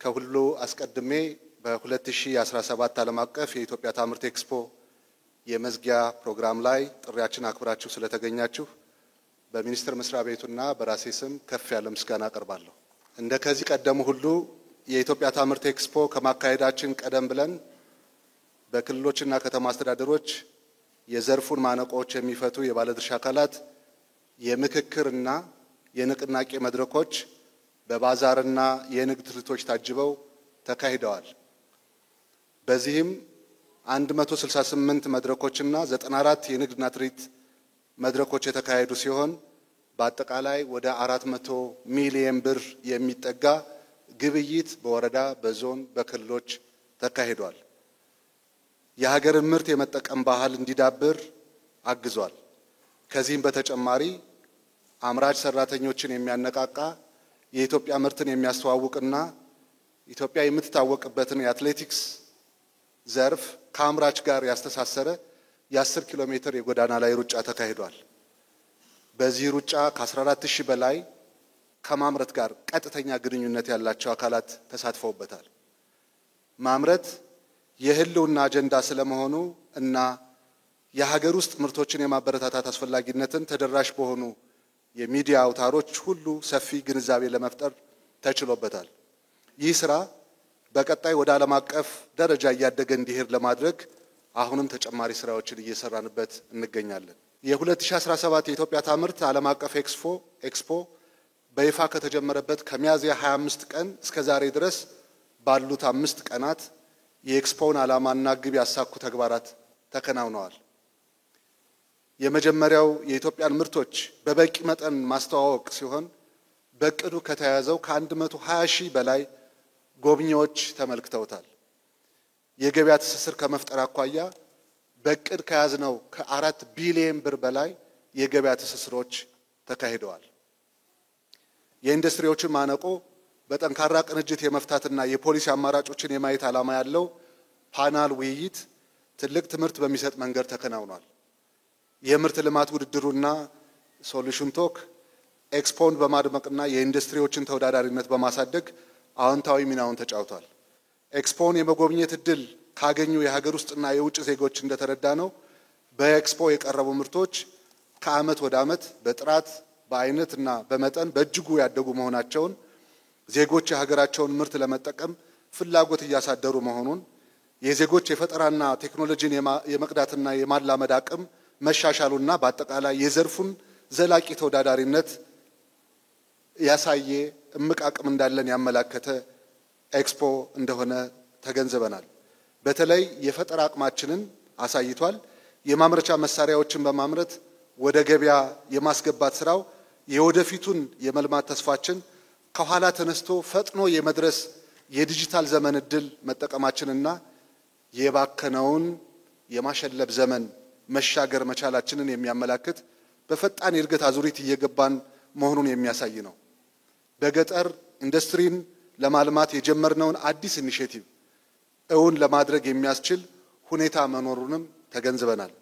ከሁሉ አስቀድሜ በ2017 ዓለም አቀፍ የኢትዮጵያ ታምርት ኤክስፖ የመዝጊያ ፕሮግራም ላይ ጥሪያችን አክብራችሁ ስለተገኛችሁ በሚኒስትር መስሪያ ቤቱና በራሴ ስም ከፍ ያለ ምስጋና አቀርባለሁ። እንደ ከዚህ ቀደሙ ሁሉ የኢትዮጵያ ታምርት ኤክስፖ ከማካሄዳችን ቀደም ብለን በክልሎችና ከተማ አስተዳደሮች የዘርፉን ማነቆዎች የሚፈቱ የባለድርሻ አካላት የምክክርና የንቅናቄ መድረኮች በባዛርና የንግድ ትርኢቶች ታጅበው ተካሂደዋል። በዚህም 168 መድረኮችና 94 የንግድና ትርኢት መድረኮች የተካሄዱ ሲሆን በአጠቃላይ ወደ 400 ሚሊዮን ብር የሚጠጋ ግብይት በወረዳ፣ በዞን፣ በክልሎች ተካሂዷል። የሀገርን ምርት የመጠቀም ባህል እንዲዳብር አግዟል። ከዚህም በተጨማሪ አምራች ሰራተኞችን የሚያነቃቃ የኢትዮጵያ ምርትን የሚያስተዋውቅና ኢትዮጵያ የምትታወቅበትን የአትሌቲክስ ዘርፍ ከአምራች ጋር ያስተሳሰረ የ10 ኪሎ ሜትር የጎዳና ላይ ሩጫ ተካሂዷል። በዚህ ሩጫ ከ14000 በላይ ከማምረት ጋር ቀጥተኛ ግንኙነት ያላቸው አካላት ተሳትፈውበታል። ማምረት የህልውና አጀንዳ ስለመሆኑ እና የሀገር ውስጥ ምርቶችን የማበረታታት አስፈላጊነትን ተደራሽ በሆኑ የሚዲያ አውታሮች ሁሉ ሰፊ ግንዛቤ ለመፍጠር ተችሎበታል። ይህ ስራ በቀጣይ ወደ ዓለም አቀፍ ደረጃ እያደገ እንዲሄድ ለማድረግ አሁንም ተጨማሪ ስራዎችን እየሰራንበት እንገኛለን። የ2017 የኢትዮጵያ ታምርት ዓለም አቀፍ ኤክስፖ በይፋ ከተጀመረበት ከሚያዝያ 25 ቀን እስከ ዛሬ ድረስ ባሉት 5 ቀናት የኤክስፖውን ዓላማና ግብ ያሳኩ ተግባራት ተከናውነዋል። የመጀመሪያው የኢትዮጵያን ምርቶች በበቂ መጠን ማስተዋወቅ ሲሆን በቅዱ ከተያዘው ከ120,000 በላይ ጎብኚዎች ተመልክተውታል። የገበያ ትስስር ከመፍጠር አኳያ በቅድ ከያዝነው ከ4 ቢሊዮን ብር በላይ የገበያ ትስስሮች ተካሂደዋል። የኢንዱስትሪዎችን ማነቆ በጠንካራ ቅንጅት የመፍታትና የፖሊሲ አማራጮችን የማየት ዓላማ ያለው ፓናል ውይይት ትልቅ ትምህርት በሚሰጥ መንገድ ተከናውኗል። የምርት ልማት ውድድሩና ሶሉሽን ቶክ ኤክስፖን በማድመቅና የኢንዱስትሪዎችን ተወዳዳሪነት በማሳደግ አዎንታዊ ሚናውን ተጫውቷል። ኤክስፖን የመጎብኘት እድል ካገኙ የሀገር ውስጥና የውጭ ዜጎች እንደተረዳ ነው በኤክስፖ የቀረቡ ምርቶች ከዓመት ወደ ዓመት በጥራት በአይነትና በመጠን በእጅጉ ያደጉ መሆናቸውን፣ ዜጎች የሀገራቸውን ምርት ለመጠቀም ፍላጎት እያሳደሩ መሆኑን፣ የዜጎች የፈጠራና ቴክኖሎጂን የመቅዳትና የማላመድ አቅም መሻሻሉና በአጠቃላይ የዘርፉን ዘላቂ ተወዳዳሪነት ያሳየ እምቅ አቅም እንዳለን ያመላከተ ኤክስፖ እንደሆነ ተገንዝበናል። በተለይ የፈጠራ አቅማችንን አሳይቷል። የማምረቻ መሳሪያዎችን በማምረት ወደ ገበያ የማስገባት ስራው የወደፊቱን የመልማት ተስፋችን ከኋላ ተነስቶ ፈጥኖ የመድረስ የዲጂታል ዘመን እድል መጠቀማችንና የባከነውን የማሸለብ ዘመን መሻገር መቻላችንን የሚያመላክት በፈጣን የእድገት አዙሪት እየገባን መሆኑን የሚያሳይ ነው። በገጠር ኢንዱስትሪን ለማልማት የጀመርነውን አዲስ ኢኒሼቲቭ እውን ለማድረግ የሚያስችል ሁኔታ መኖሩንም ተገንዝበናል።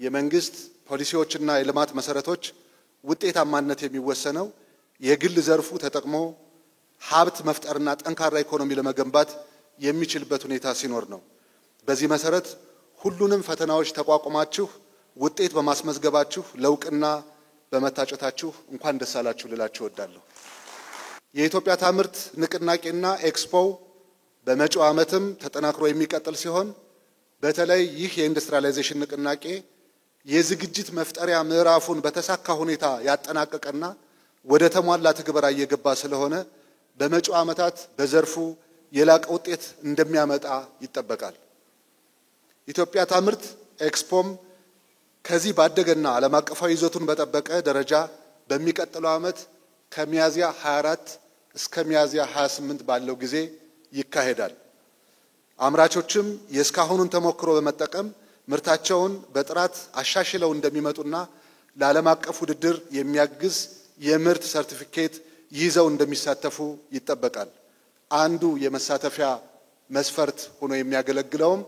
የመንግስት ፖሊሲዎችና የልማት መሰረቶች ውጤታማነት የሚወሰነው የግል ዘርፉ ተጠቅሞ ሀብት መፍጠርና ጠንካራ ኢኮኖሚ ለመገንባት የሚችልበት ሁኔታ ሲኖር ነው። በዚህ መሰረት ሁሉንም ፈተናዎች ተቋቁማችሁ ውጤት በማስመዝገባችሁ ለውቅና በመታጨታችሁ እንኳን ደስ አላችሁ ልላችሁ እወዳለሁ። የኢትዮጵያ ታምርት ንቅናቄና ኤክስፖ በመጪው ዓመትም ተጠናክሮ የሚቀጥል ሲሆን በተለይ ይህ የኢንዱስትሪያላይዜሽን ንቅናቄ የዝግጅት መፍጠሪያ ምዕራፉን በተሳካ ሁኔታ ያጠናቀቀና ወደ ተሟላ ትግበራ እየገባ ስለሆነ በመጪው ዓመታት በዘርፉ የላቀ ውጤት እንደሚያመጣ ይጠበቃል። ኢትዮጵያ ታምርት ኤክስፖም ከዚህ ባደገና ዓለም አቀፋዊ ይዘቱን በጠበቀ ደረጃ በሚቀጥለው ዓመት ከሚያዝያ 24 እስከ ሚያዝያ 28 ባለው ጊዜ ይካሄዳል። አምራቾችም የእስካሁኑን ተሞክሮ በመጠቀም ምርታቸውን በጥራት አሻሽለው እንደሚመጡና ለዓለም አቀፍ ውድድር የሚያግዝ የምርት ሰርቲፊኬት ይዘው እንደሚሳተፉ ይጠበቃል። አንዱ የመሳተፊያ መስፈርት ሆኖ የሚያገለግለውም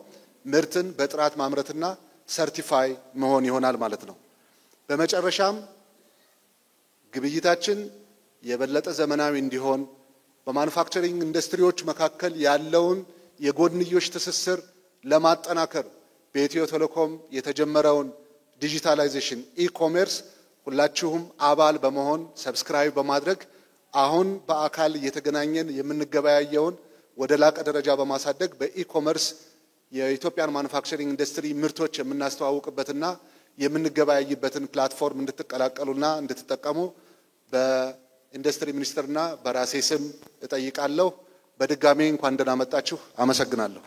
ምርትን በጥራት ማምረትና ሰርቲፋይ መሆን ይሆናል ማለት ነው። በመጨረሻም ግብይታችን የበለጠ ዘመናዊ እንዲሆን በማኑፋክቸሪንግ ኢንዱስትሪዎች መካከል ያለውን የጎንዮሽ ትስስር ለማጠናከር በኢትዮ ቴሌኮም የተጀመረውን ዲጂታላይዜሽን ኢኮሜርስ ሁላችሁም አባል በመሆን ሰብስክራይብ በማድረግ አሁን በአካል እየተገናኘን የምንገበያየውን ወደ ላቀ ደረጃ በማሳደግ በኢኮሜርስ የኢትዮጵያን ማኑፋክቸሪንግ ኢንዱስትሪ ምርቶች የምናስተዋውቅበትና የምንገበያይበትን ፕላትፎርም እንድትቀላቀሉና እንድትጠቀሙ በኢንዱስትሪ ሚኒስትርና በራሴ ስም እጠይቃለሁ። በድጋሚ እንኳን ደህና መጣችሁ። አመሰግናለሁ።